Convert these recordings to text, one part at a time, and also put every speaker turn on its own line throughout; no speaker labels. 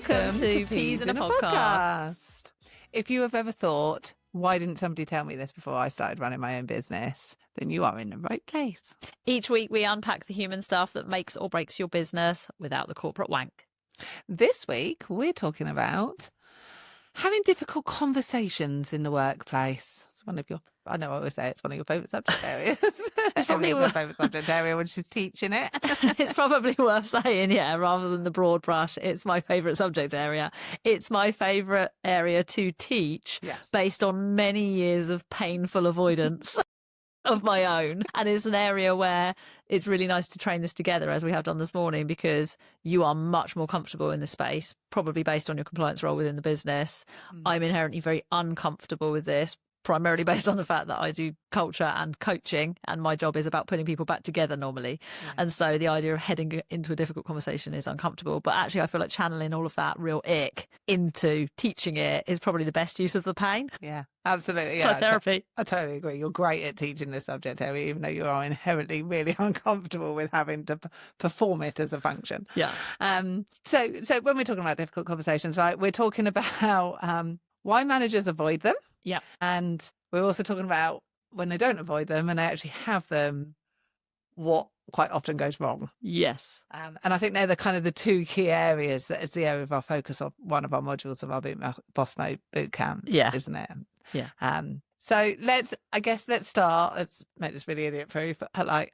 Welcome to Peas in a Podcast.
If you have ever thought, why didn't somebody tell me this before I started running my own business, then you are in the right place.
Each week we unpack the human stuff that makes or breaks your business without the corporate wank.
This week we're talking about having difficult conversations in the workplace. It's one of your, I know I always say it's one of your favourite subject areas. It's probably my favourite subject area when she's teaching it.
It's probably worth saying, yeah, rather than the broad brush, it's my favourite subject area. It's my favourite area to teach,
Yes.
based on many years of painful avoidance of my own. And it's an area where it's really nice to train this together, as we have done this morning, because you are much more comfortable in this space, probably based on your compliance role within the business. I'm inherently very uncomfortable with this, primarily based on the fact that I do culture and coaching, and my job is about putting people back together normally.
Yeah.
And so the idea of heading into a difficult conversation is uncomfortable. But actually, I feel like channeling all of that real ick into teaching it is probably the best use of the pain.
Yeah, absolutely.
So
Yeah,
therapy.
I totally agree. You're great at teaching this subject area, even though you are inherently really uncomfortable with having to perform it as a function.
Yeah.
So when we're talking about difficult conversations, right, we're talking about why managers avoid them.
Yeah.
And we're also talking about when they don't avoid them and they actually have them, what quite often goes wrong.
Yes.
And I think they're the kind of the two key areas that is the area of our focus of one of our modules of our Boss Mode Bootcamp,
Yeah.
isn't it?
Yeah.
So let's start. Let's make this really idiot proof. Like,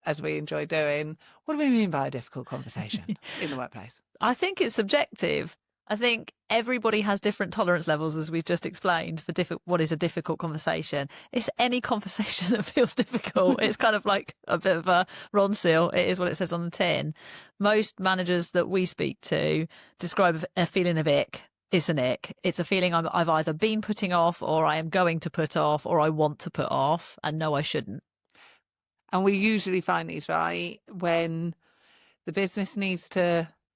as we enjoy doing, what do we mean by a difficult conversation in the workplace?
I think it's subjective. I think everybody has different tolerance levels, as we've just explained, for what is a difficult conversation. It's any conversation that feels difficult. It's kind of like a bit of a Ron seal. It is what it says on the tin. Most managers that we speak to describe a feeling of ick. It's an ick. It's a feeling I've either been putting off, or I am going to put off, or I want to put off, and no, I shouldn't.
And we usually find these, right, when the business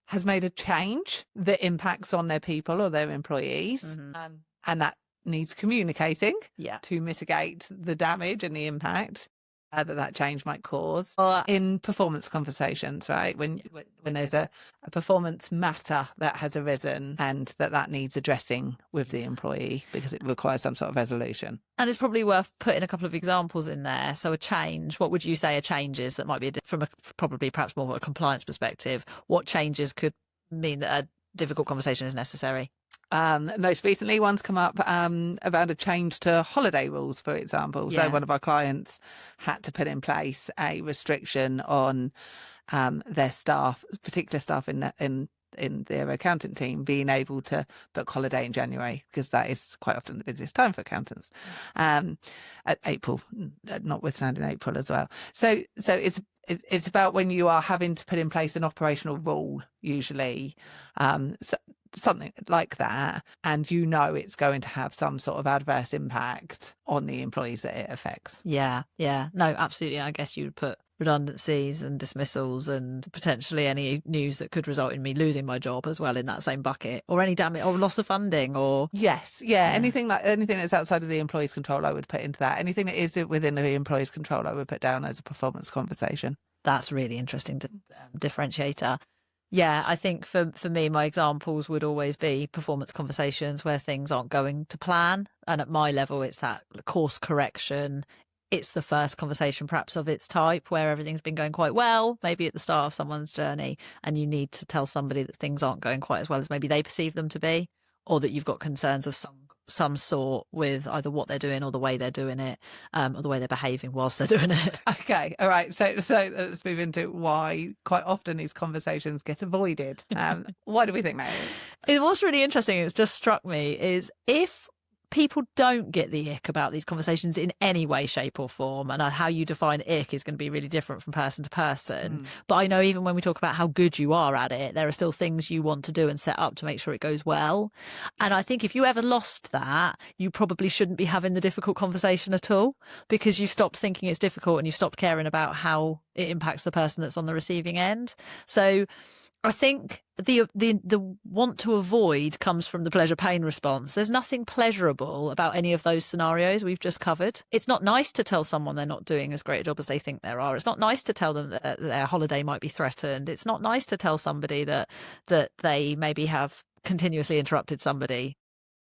has made a change that impacts on their people or their employees.
Mm-hmm.
And that needs communicating
Yeah.
to mitigate the damage and the impact that change might cause. Or in performance conversations, right, when there's a performance matter that has arisen and that needs addressing with the employee because it requires some sort of resolution.
And it's probably worth putting a couple of examples in there. So a change, what would you say a change is that might be probably perhaps more of a compliance perspective? What changes could mean that a difficult conversation is necessary?
Most recently, one's come up about a change to holiday rules, for example.
Yeah.
So one of our clients had to put in place a restriction on their staff, particular staff in their accounting team, being able to book holiday in January, because that is quite often the busiest time for accountants. At April, notwithstanding April as well. So it's about when you are having to put in place an operational rule, usually. Something like that, and you know it's going to have some sort of adverse impact on the employees that it affects.
Yeah. No, absolutely. I guess you would put redundancies and dismissals and potentially any news that could result in me losing my job as well in that same bucket, or any damage or loss of funding, or
yes, yeah. anything that's outside of the employee's control I would put into that. Anything that is within the employee's control I would put down as a performance conversation.
That's really interesting to differentiator. Yeah, I think for me, my examples would always be performance conversations where things aren't going to plan. And at my level, it's that course correction. It's the first conversation perhaps of its type where everything's been going quite well, maybe at the start of someone's journey, and you need to tell somebody that things aren't going quite as well as maybe they perceive them to be, or that you've got concerns of some sort with either what they're doing or the way they're doing it, or the way they're behaving whilst they're doing it.
Okay, all right. So let's move into why quite often these conversations get avoided. Why do we think that is?
What's really interesting, it's just struck me, is if people don't get the ick about these conversations in any way, shape or form, and how you define ick is going to be really different from person to person. But I know even when we talk about how good you are at it, there are still things you want to do and set up to make sure it goes well. And I think if you ever lost that, you probably shouldn't be having the difficult conversation at all, because you've stopped thinking it's difficult and you've stopped caring about how it impacts the person that's on the receiving end. So I think the want to avoid comes from the pleasure pain response. There's nothing pleasurable about any of those scenarios we've just covered. It's not nice to tell someone they're not doing as great a job as they think they are. It's not nice to tell them that their holiday might be threatened. It's not nice to tell somebody that they maybe have continuously interrupted somebody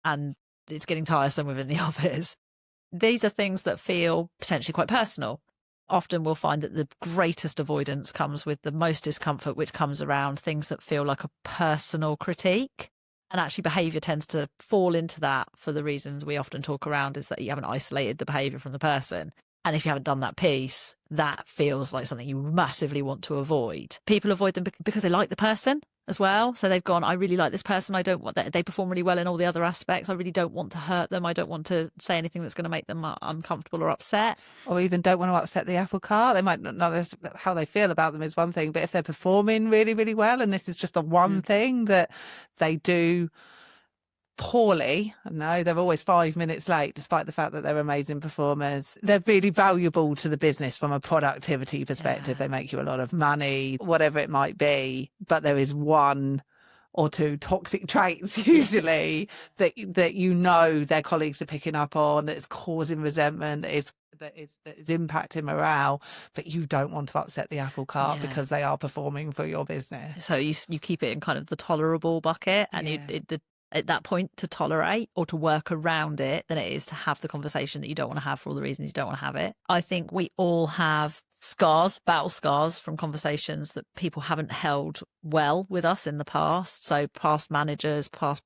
and it's getting tiresome within the office. These are things that feel potentially quite personal. Often we'll find that the greatest avoidance comes with the most discomfort, which comes around things that feel like a personal critique. And actually behaviour tends to fall into that for the reasons we often talk around, is that you haven't isolated the behaviour from the person. And if you haven't done that piece, that feels like something you massively want to avoid. People avoid them because they like the person as well. So they've gone, I really like this person. I don't want that. They perform really well in all the other aspects. I really don't want to hurt them. I don't want to say anything that's going to make them uncomfortable or upset.
Or even don't want to upset the apple cart. They might not know how they feel about them is one thing, but if they're performing really, really well, and this is just the one thing that they do poorly, no, they're always 5 minutes late, despite the fact that they're amazing performers. They're really valuable to the business from a productivity perspective. They make you a lot of money, whatever it might be. But there is one or two toxic traits usually that you know their colleagues are picking up on, that's causing resentment, that is impacting morale, but you don't want to upset the apple cart because they are performing for your business.
So you keep it in kind of the tolerable bucket, and at that point, to tolerate or to work around it than it is to have the conversation that you don't want to have for all the reasons you don't want to have it. I think we all have battle scars from conversations that people haven't held well with us in the past. So past managers, past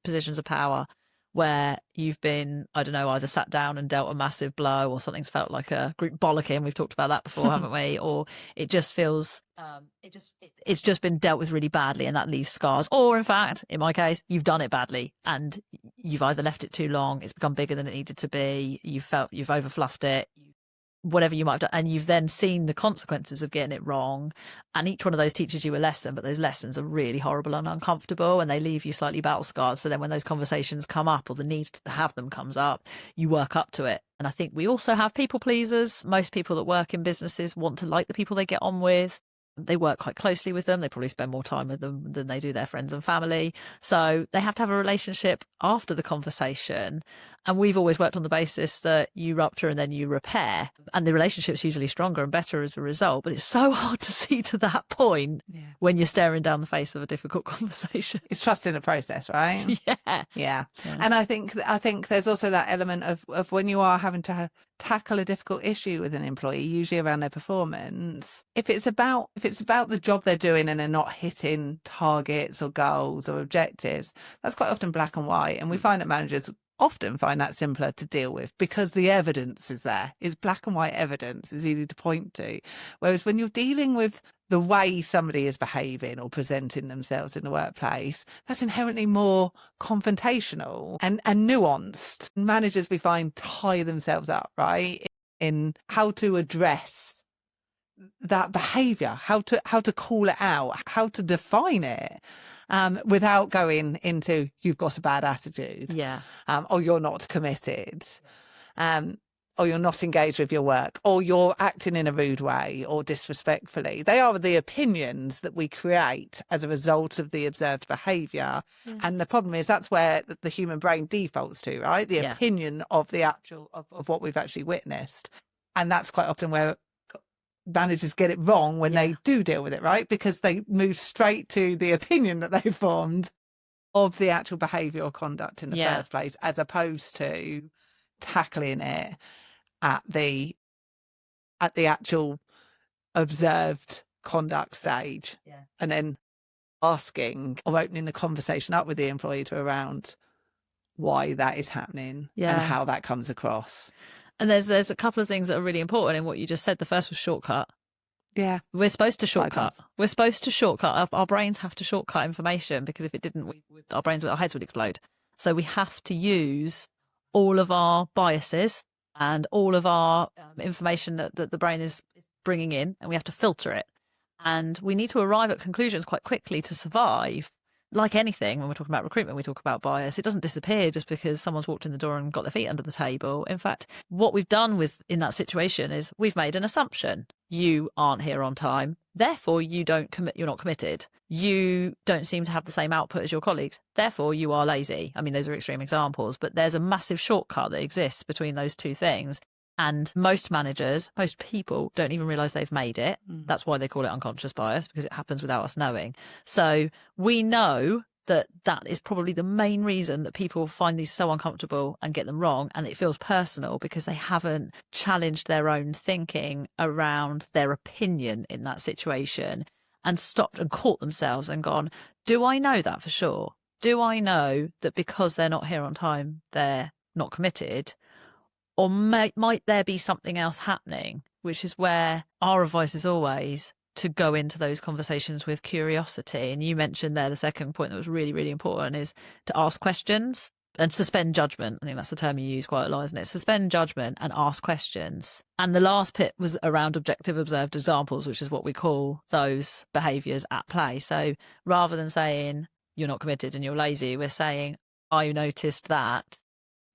positions of power, where you've been, I don't know, either sat down and dealt a massive blow, or something's felt like a group bollocking. We've talked about that before, haven't we? Or it just feels, it's just been dealt with really badly, and that leaves scars. Or in fact, in my case, you've done it badly and you've either left it too long, it's become bigger than it needed to be, you've overfluffed it, whatever you might have done, and you've then seen the consequences of getting it wrong, and each one of those teaches you a lesson, but those lessons are really horrible and uncomfortable, and they leave you slightly battle scarred. So then when those conversations come up, or the need to have them comes up, you work up to it. And I think we also have people pleasers. Most people that work in businesses want to like the people they get on with. They work quite closely with them. They probably spend more time with them than they do their friends and family. So they have to have a relationship after the conversation. And we've always worked on the basis that you rupture and then you repair. And the relationship's usually stronger and better as a result. But it's so hard to see to that point when you're staring down the face of a difficult conversation.
It's trust in the process, right? Yeah. And I think there's also that element of when you are having to tackle a difficult issue with an employee, usually around their performance. If it's about the job they're doing and they're not hitting targets or goals or objectives, that's quite often black and white. And we find that managers often find that simpler to deal with because the evidence is there. It's black and white evidence. It's easy to point to. Whereas when you're dealing with the way somebody is behaving or presenting themselves in the workplace, that's inherently more confrontational and nuanced. Managers, we find, tie themselves up, right, in how to address that behaviour, how to call it out, how to define it, without going into you've got a bad attitude, or you're not committed, or you're not engaged with your work, or you're acting in a rude way or disrespectfully. They are the opinions that we create as a result of the observed behaviour. And the problem is that's where the human brain defaults to, right? The opinion of the actual of what we've actually witnessed. And that's quite often where managers get it wrong when they do deal with it, right? Because they move straight to the opinion that they formed of the actual behaviour or conduct in the first place, as opposed to tackling it at the actual observed conduct stage, and then asking or opening the conversation up with the employee to around why that is happening and how that comes across.
And there's a couple of things that are really important in what you just said. The first was shortcut.
Yeah.
We're supposed to shortcut. We're supposed to shortcut. Our brains have to shortcut information, because if it didn't, our heads would explode. So we have to use all of our biases and all of our information that the brain is bringing in, and we have to filter it. And we need to arrive at conclusions quite quickly to survive. Like anything, when we're talking about recruitment, we talk about bias. It doesn't disappear just because someone's walked in the door and got their feet under the table. In fact, what we've done in that situation is we've made an assumption. You aren't here on time, therefore you're not committed. You don't seem to have the same output as your colleagues, therefore you are lazy. I mean, those are extreme examples, but there's a massive shortcut that exists between those two things. And most managers, most people don't even realise they've made it. That's why they call it unconscious bias, because it happens without us knowing. So we know that is probably the main reason that people find these so uncomfortable and get them wrong, and it feels personal because they haven't challenged their own thinking around their opinion in that situation and stopped and caught themselves and gone, do I know that for sure? Do I know that because they're not here on time, they're not committed? Or might there be something else happening? Which is where our advice is always to go into those conversations with curiosity. And you mentioned there the second point that was really, really important is to ask questions and suspend judgment. I think that's the term you use quite a lot, isn't it? Suspend judgment and ask questions. And the last bit was around objective observed examples, which is what we call those behaviours at play. So rather than saying you're not committed and you're lazy, we're saying, I noticed that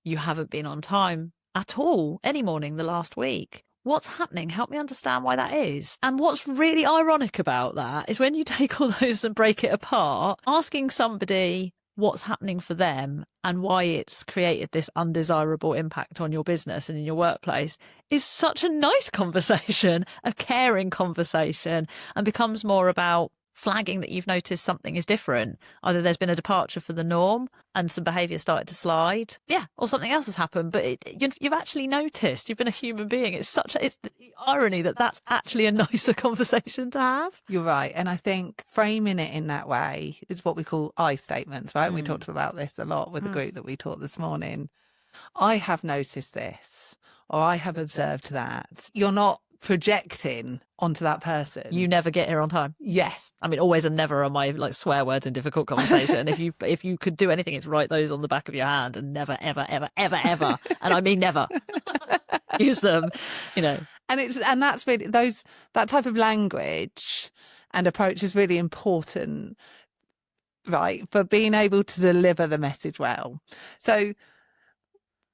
you haven't been on time at all any morning the last week. What's happening? Help me understand why that is. And what's really ironic about that is when you take all those and break it apart, asking somebody what's happening for them and why it's created this undesirable impact on your business and in your workplace is such a nice conversation, a caring conversation, and becomes more about flagging that you've noticed something is different. Either there's been a departure for the norm and some behaviour started to slide, or something else has happened, but you've actually noticed. You've been a human being. It's the irony that that's actually a nicer conversation to have.
You're right. And I think framing it in that way is what we call I statements, right? We talked about this a lot with the group that we taught this morning. I have noticed this, or I have observed that. You're not projecting onto that person.
You never get here on time.
Yes.
I mean, always and never are my swear words in difficult conversation. if you could do anything, it's write those on the back of your hand and never, ever, ever, ever, ever. And I mean never. Use them,
And that's really that type of language and approach is really important, right, for being able to deliver the message well. So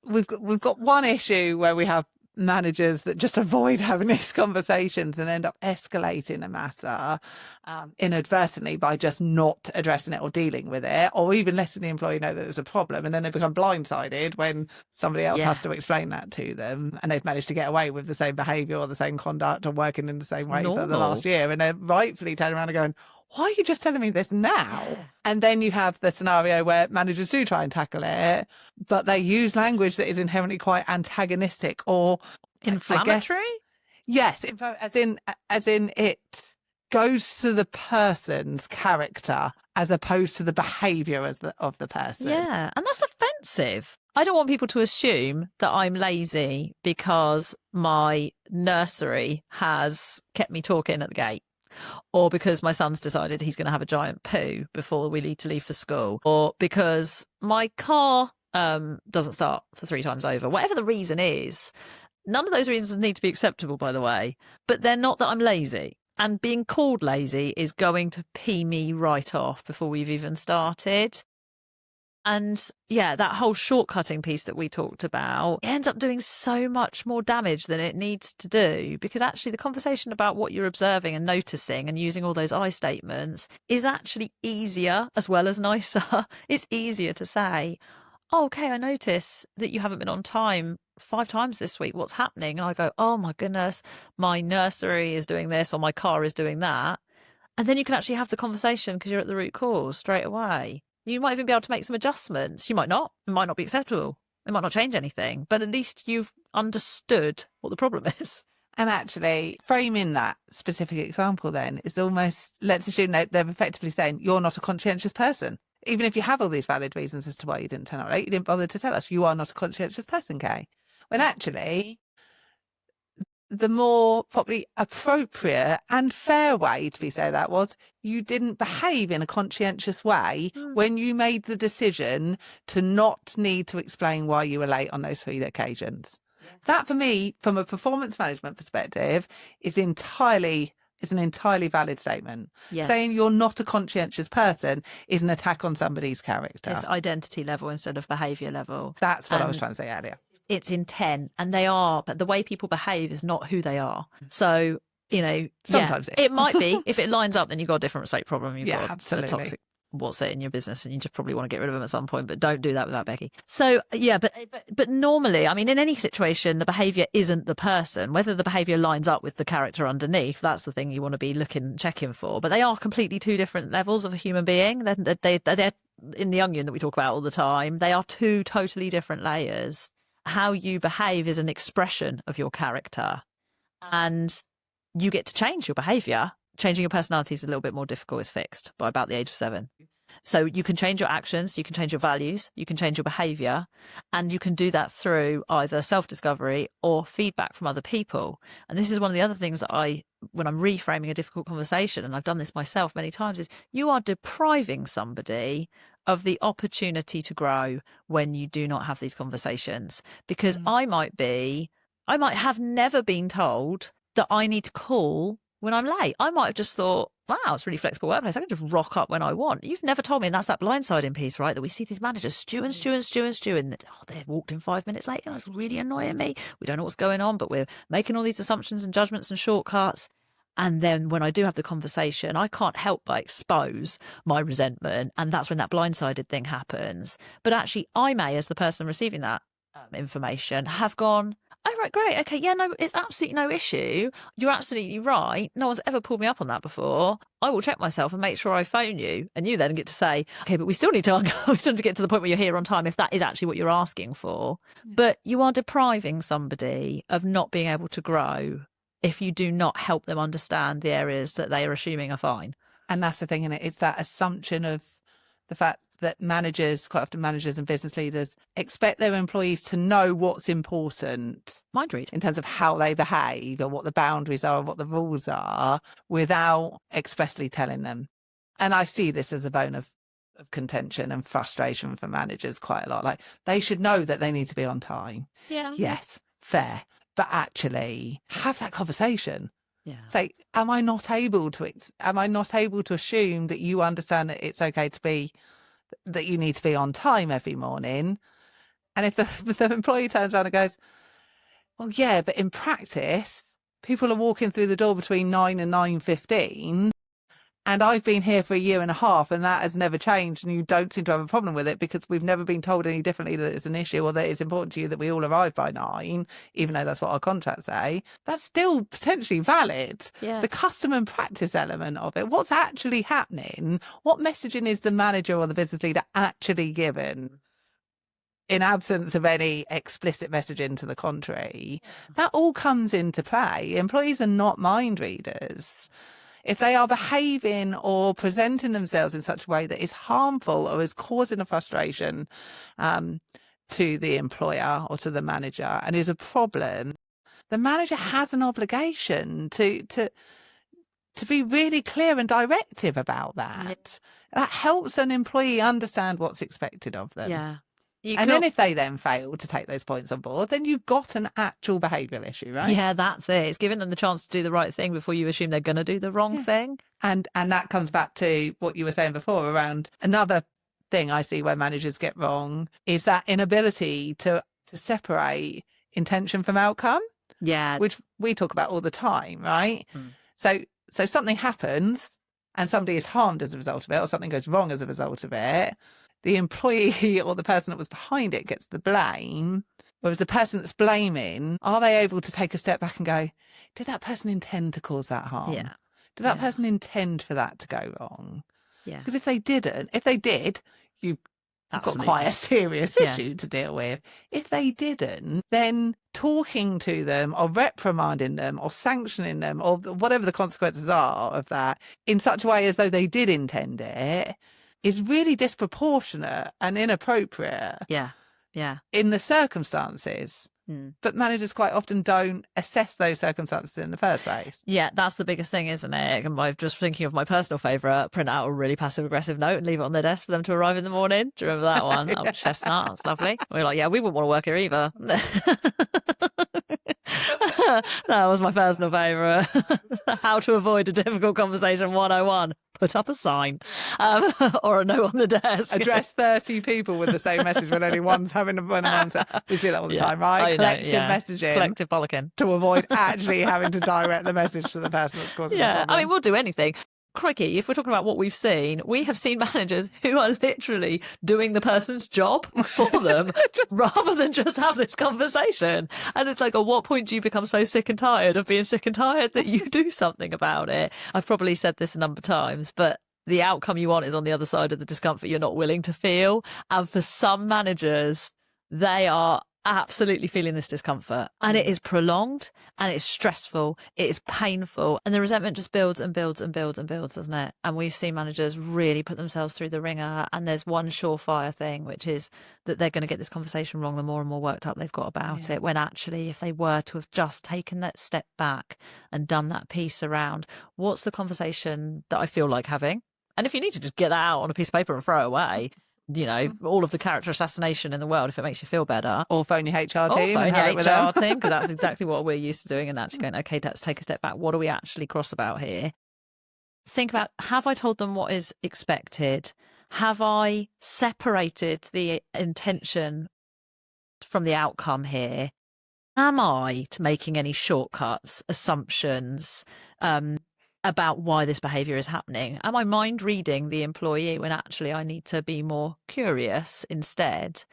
we've got one issue where we have managers that just avoid having these conversations and end up escalating a matter inadvertently by just not addressing it or dealing with it, or even letting the employee know that there's a problem, and then they become blindsided when somebody else has to explain that to them, and they've managed to get away with the same behaviour or the same conduct or working in the same way for the last year, and they're rightfully turning around and going, why are you just telling me this now? And then you have the scenario where managers do try and tackle it, but they use language that is inherently quite antagonistic or
inflammatory.
Yes, as in it goes to the person's character as opposed to the behaviour of the person.
Yeah, and that's offensive. I don't want people to assume that I'm lazy because my nursery has kept me talking at the gate, or because my son's decided he's going to have a giant poo before we need to leave for school, or because my car doesn't start for 3 times over. Whatever the reason is, none of those reasons need to be acceptable, by the way, but they're not that I'm lazy. And being called lazy is going to pee me right off before we've even started. And yeah, that whole shortcutting piece that we talked about, it ends up doing so much more damage than it needs to do, because actually the conversation about what you're observing and noticing and using all those I statements is actually easier as well as nicer. It's easier to say, oh, okay, I notice that you haven't been on time 5 times this week. What's happening? And I go, oh my goodness, my nursery is doing this or my car is doing that. And then you can actually have the conversation because you're at the root cause straight away. You might even be able to make some adjustments. You might not. It might not be acceptable. It might not change anything. But at least you've understood what the problem is.
And actually, framing that specific example then is almost, let's assume that they're effectively saying, you're not a conscientious person. Even if you have all these valid reasons as to why you didn't turn up late, you didn't bother to tell us you are not a conscientious person, Kay. When actually, the more probably appropriate and fair way to be say that was you didn't behave in a conscientious way when you made the decision to not need to explain why you were late on those 3 occasions. Yeah. That for me, from a performance management perspective, is an entirely valid statement. Yes. Saying you're not a conscientious person is an attack on somebody's character.
It's identity level instead of behaviour level.
That's what I was trying to say earlier.
It's intent, and they are, but the way people behave is not who they are. So,
sometimes
it might be, if it lines up, then you've got a different state problem. You've got
absolutely.
A toxic what's it in your business, and you just probably want to get rid of them at some point, but don't do that without Becky. So yeah, but normally, I mean, in any situation, the behaviour isn't the person. Whether the behaviour lines up with the character underneath, that's the thing you want to be checking for. But they are completely 2 different levels of a human being. They're in the onion that we talk about all the time. They are two totally different layers. How you behave is an expression of your character, and you get to change your behavior. Changing your personality is a little bit more difficult. It's fixed by about the age of 7. So you can change your actions, you can change your values, you can change your behavior, and you can do that through either self-discovery or feedback from other people. And this is one of the other things that when I'm reframing a difficult conversation, and I've done this myself many times, is you are depriving somebody of the opportunity to grow when you do not have these conversations. Because I might have never been told that I need to call when I'm late. I might have just thought, wow, it's a really flexible workplace. I can just rock up when I want. You've never told me, and that's that blindsiding piece, right? That we see these managers stew, and they've walked in 5 minutes late, and that's really annoying me. We don't know what's going on, but we're making all these assumptions and judgments and shortcuts. And then when I do have the conversation, I can't help but expose my resentment. And that's when that blindsided thing happens. But actually, I may, as the person receiving that information, have gone, oh, right, great. Okay, yeah, no, it's absolutely no issue. You're absolutely right. No one's ever pulled me up on that before. I will check myself and make sure I phone you. And you then get to say, okay, but we still need to get to the point where you're here on time if that is actually what you're asking for. Yeah. But you are depriving somebody of not being able to grow if you do not help them understand the areas that they are assuming are fine.
And that's the thing, isn't it? It's that assumption of the fact that quite often managers and business leaders expect their employees to know what's important.
Mind read.
In terms of how they behave or what the boundaries are or what the rules are without expressly telling them. And I see this as a bone of contention and frustration for managers quite a lot. Like, they should know that they need to be on time.
Yeah.
Yes, fair. But actually have that conversation.
Yeah.
Say, am I not able to assume that you understand that it's okay that you need to be on time every morning? And if the employee turns around and goes, well, yeah, but in practice, people are walking through the door between 9 and 9:15, and I've been here for 1.5 years and that has never changed, and you don't seem to have a problem with it because we've never been told any differently that it's an issue or that it's important to you that we all arrive by 9, even though that's what our contracts say. That's still potentially valid.
Yeah. The
custom and practice element of it, what's actually happening, what messaging is the manager or the business leader actually given in absence of any explicit messaging to the contrary, that all comes into play. Employees are not mind readers. If they are behaving or presenting themselves in such a way that is harmful or is causing a frustration to the employer or to the manager and is a problem, the manager has an obligation to be really clear and directive about that. That helps an employee understand what's expected of them.
Yeah.
Then if they then fail to take those points on board, then you've got an actual behavioural issue, right?
Yeah, that's it. It's giving them the chance to do the right thing before you assume they're going to do the wrong thing.
And that comes back to what you were saying before around another thing I see where managers get wrong is that inability to separate intention from outcome.
Yeah.
Which we talk about all the time, right? So something happens and somebody is harmed as a result of it, or something goes wrong as a result of it. The employee or the person that was behind it gets the blame. Whereas the person that's blaming, are they able to take a step back and go, did that person intend to cause that harm?
Yeah.
Did that person intend for that to go wrong?
Yeah.
Because if they did, you've got quite a serious issue to deal with. If they didn't, then talking to them or reprimanding them or sanctioning them or whatever the consequences are of that in such a way as though they did intend it is really disproportionate and inappropriate.
Yeah. Yeah.
In the circumstances. But managers quite often don't assess those circumstances in the first place.
Yeah, that's the biggest thing, isn't it? And I'm just thinking of my personal favourite, print out a really passive-aggressive note and leave it on their desk for them to arrive in the morning. Do you remember that one? Oh, chestnut, that's lovely. We're like, yeah, we wouldn't want to work here either. That was my personal favourite. How to avoid a difficult conversation 101. Put up a sign or a note on the desk.
Address 30 people with the same message when only one's having an answer. We see that all the time, right? Collective messaging.
Collective bollocking.
To avoid actually having to direct the message to the person that's causing the problem.
I mean, we'll do anything. Crikey, if we're talking about what we've seen, we have seen managers who are literally doing the person's job for them rather than just have this conversation. And it's like, at what point do you become so sick and tired of being sick and tired that you do something about it? I've probably said this a number of times, but the outcome you want is on the other side of the discomfort you're not willing to feel. And for some managers, they are absolutely feeling this discomfort, and it is prolonged, and it's stressful, it is painful, and the resentment just builds and builds and builds and builds, doesn't it? And we've seen managers really put themselves through the ringer, and there's one surefire thing, which is that they're going to get this conversation wrong the more and more worked up they've got about it, when actually, if they were to have just taken that step back and done that piece around, what's the conversation that I feel like having? And if you need to just get that out on a piece of paper and throw it away, you know, all of the character assassination in the world, if it makes you feel better.
Or phone your HR team.
Or phone
and have it with
your
them.
HR team, because that's exactly what we're used to doing, and actually going, okay, let's take a step back. What are we actually cross about here? Think about, have I told them what is expected? Have I separated the intention from the outcome here? Am I making any shortcuts, assumptions, about why this behaviour is happening? Am I mind reading the employee when actually I need to be more curious instead?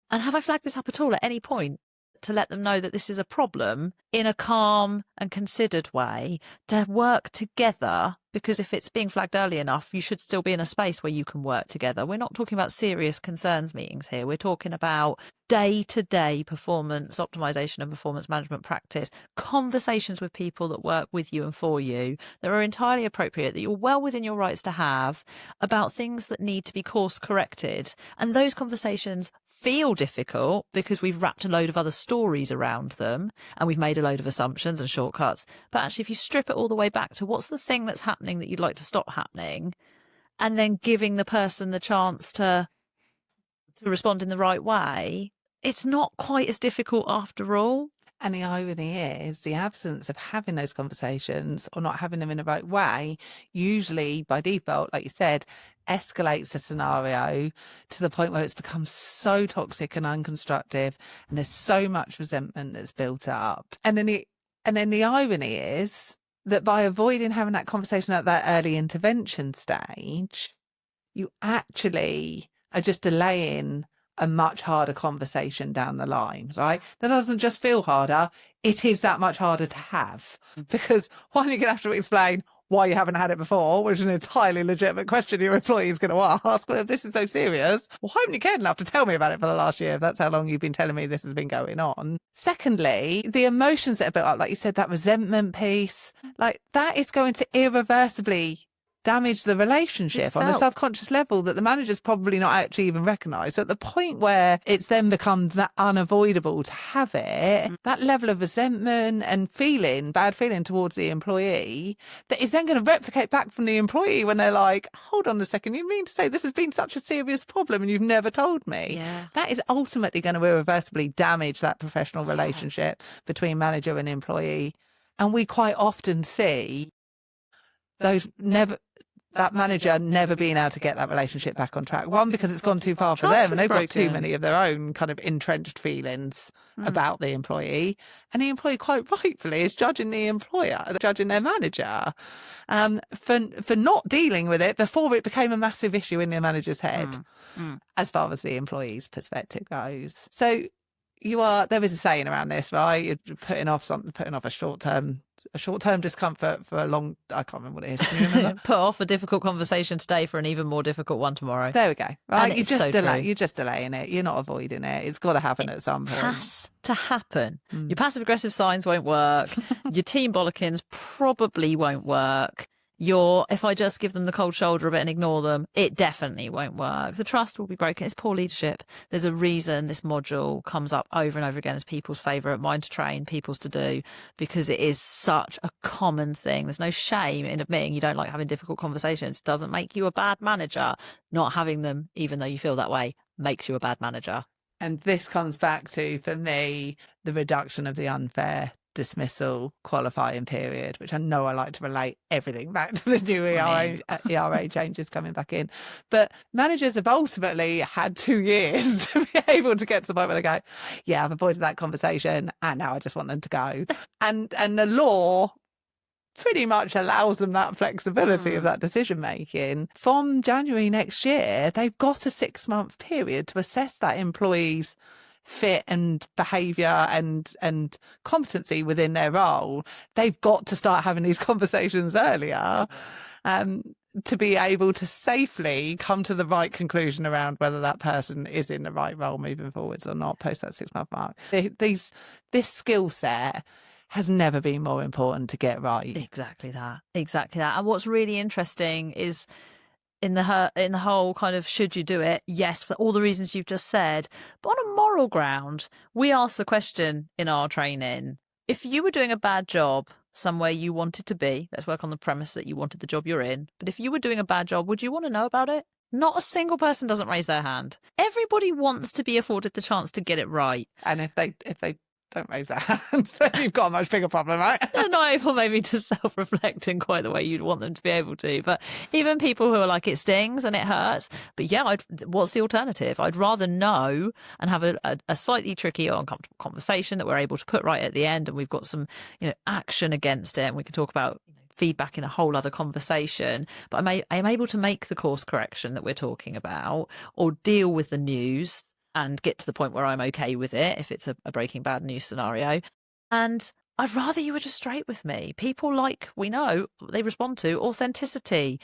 And have I flagged this up at all at any point to let them know that this is a problem in a calm and considered way, to work together? Because if it's being flagged early enough, you should still be in a space where you can work together. We're not talking about serious concerns meetings here. We're talking about day-to-day performance optimization and performance management practice, conversations with people that work with you and for you that are entirely appropriate, that you're well within your rights to have, about things that need to be course corrected. And those conversations feel difficult because we've wrapped a load of other stories around them and we've made a load of assumptions and shortcuts. But actually, if you strip it all the way back to what's the thing that's happening that you'd like to stop happening, and then giving the person the chance to respond in the right way, it's not quite as difficult after all.
And the irony is the absence of having those conversations or not having them in the right way, usually by default, like you said, escalates the scenario to the point where it's become so toxic and unconstructive, and there's so much resentment that's built up. And then the irony is that by avoiding having that conversation at that early intervention stage, you actually are just delaying a much harder conversation down the line, right? That doesn't just feel harder, it is that much harder to have, because one, you're going to have to explain why you haven't had it before, which is an entirely legitimate question your employee is going to ask. Well, if this is so serious, well, why haven't you cared enough to tell me about it for the last year, if that's how long you've been telling me this has been going on? Secondly, the emotions that are built up, like you said, that resentment piece, like that is going to irreversibly damage the relationship on a subconscious level that the manager's probably not actually even recognised. So at the point where it's then become that unavoidable to have it, that level of resentment and bad feeling towards the employee, that is then going to replicate back from the employee when they're like, hold on a second, you mean to say this has been such a serious problem and you've never told me?
Yeah.
That is ultimately going to irreversibly damage that professional relationship between manager and employee. And we quite often see that manager never being able to get that relationship back on track. One, because it's gone too far for them and they've got too many of their own kind of entrenched feelings about the employee. And the employee quite rightfully is judging the employer, judging their manager, for not dealing with it before it became a massive issue in the manager's head, as far as the employee's perspective goes. So there is a saying around this, right? You're putting off a short-term discomfort for a long, I can't remember what it is. Can you remember?
Put off a difficult conversation today for an even more difficult one tomorrow.
There we go. Right. You're
True.
just delaying it. You're not avoiding it. It's got to happen at some point.
It has to happen. Your passive aggressive signs won't work. Your team bollockings probably won't work. If I just give them the cold shoulder a bit and ignore them, it definitely won't work. The trust will be broken. It's poor leadership. There's a reason this module comes up over and over again as people's favourite, mine to train, people's to do, because it is such a common thing. There's no shame in admitting you don't like having difficult conversations. It doesn't make you a bad manager. Not having them, even though you feel that way, makes you a bad manager.
And this comes back to, for me, the reduction of the unfair dismissal qualifying period, which I know I like to relate everything back to the new ERA changes coming back in. But managers have ultimately had 2 years to be able to get to the point where they go, yeah, I've avoided that conversation and now I just want them to go. And the law pretty much allows them that flexibility of that decision making. From January next year, they've got a 6-month period to assess that employee's fit and behaviour and competency within their role. They've got to start having these conversations earlier. to be able to safely come to the right conclusion around whether that person is in the right role moving forwards or not post that 6 month mark. This skill set has never been more important to get right.
Exactly that. And what's really interesting is in the whole kind of should you do it? Yes, for all the reasons you've just said. But on a moral ground, we ask the question in our training, if you were doing a bad job somewhere you wanted to be, let's work on the premise that you wanted the job you're in, but if you were doing a bad job, would you want to know about it? Not a single person doesn't raise their hand. Everybody wants to be afforded the chance to get it right.
And if they don't raise their hands, then you've got a much bigger problem, right?
They're not able maybe to self-reflect in quite the way you'd want them to be able to. But even people who are like, it stings and it hurts, but yeah, what's the alternative? I'd rather know and have a slightly tricky or uncomfortable conversation that we're able to put right at the end, and we've got some, action against it, and we can talk about feedback in a whole other conversation. But I am able to make the course correction that we're talking about, or deal with the news and get to the point where I'm okay with it if it's a Breaking Bad news scenario. And I'd rather you were just straight with me. People, like we know, they respond to authenticity.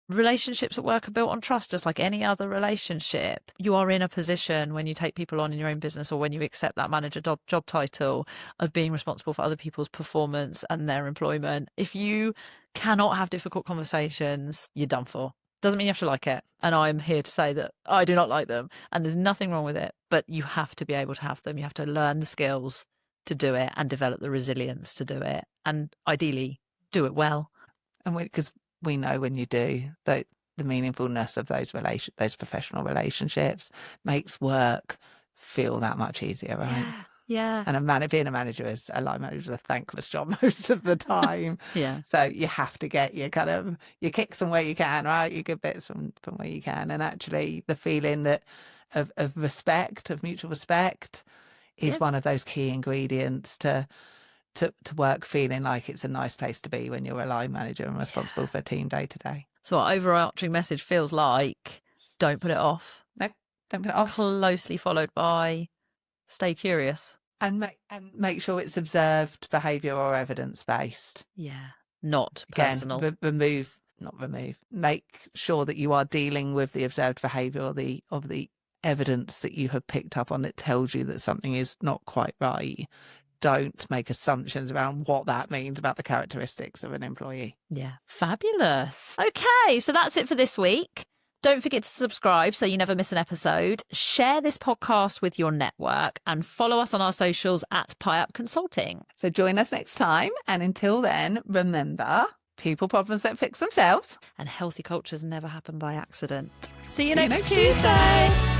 Relationships at work are built on trust, just like any other relationship. You are in a position when you take people on in your own business, or when you accept that manager job title, of being responsible for other people's performance and their employment. If you cannot have difficult conversations, you're done for. Doesn't mean you have to like it. And I'm here to say that I do not like them, and there's nothing wrong with it, but you have to be able to have them. You have to learn the skills to do it and develop the resilience to do it, and ideally do it well.
And because we know when you do, that the meaningfulness of those professional relationships makes work feel that much easier, right?
Yeah.
And being a manager a line manager is a thankless job most of the time.
Yeah.
So you have to get your kicks from where you can, right? Your good bits from where you can. And actually the feeling of respect, of mutual respect, is one of those key ingredients to work feeling like it's a nice place to be when you're a line manager and responsible for a team day to day.
So our overarching message feels like, don't put it off.
No, don't put it off.
Closely followed by, stay curious.
And make sure it's observed behaviour or evidence-based.
Yeah, not
Again,
personal.
Not remove. Make sure that you are dealing with the observed behaviour of the evidence that you have picked up on that tells you that something is not quite right. Don't make assumptions around what that means about the characteristics of an employee.
Yeah, fabulous. Okay, so that's it for this week. Don't forget to subscribe so you never miss an episode. Share this podcast with your network and follow us on our socials at PieUp Consulting.
So join us next time. And until then, remember, people problems don't fix themselves.
And healthy cultures never happen by accident. See you next Tuesday.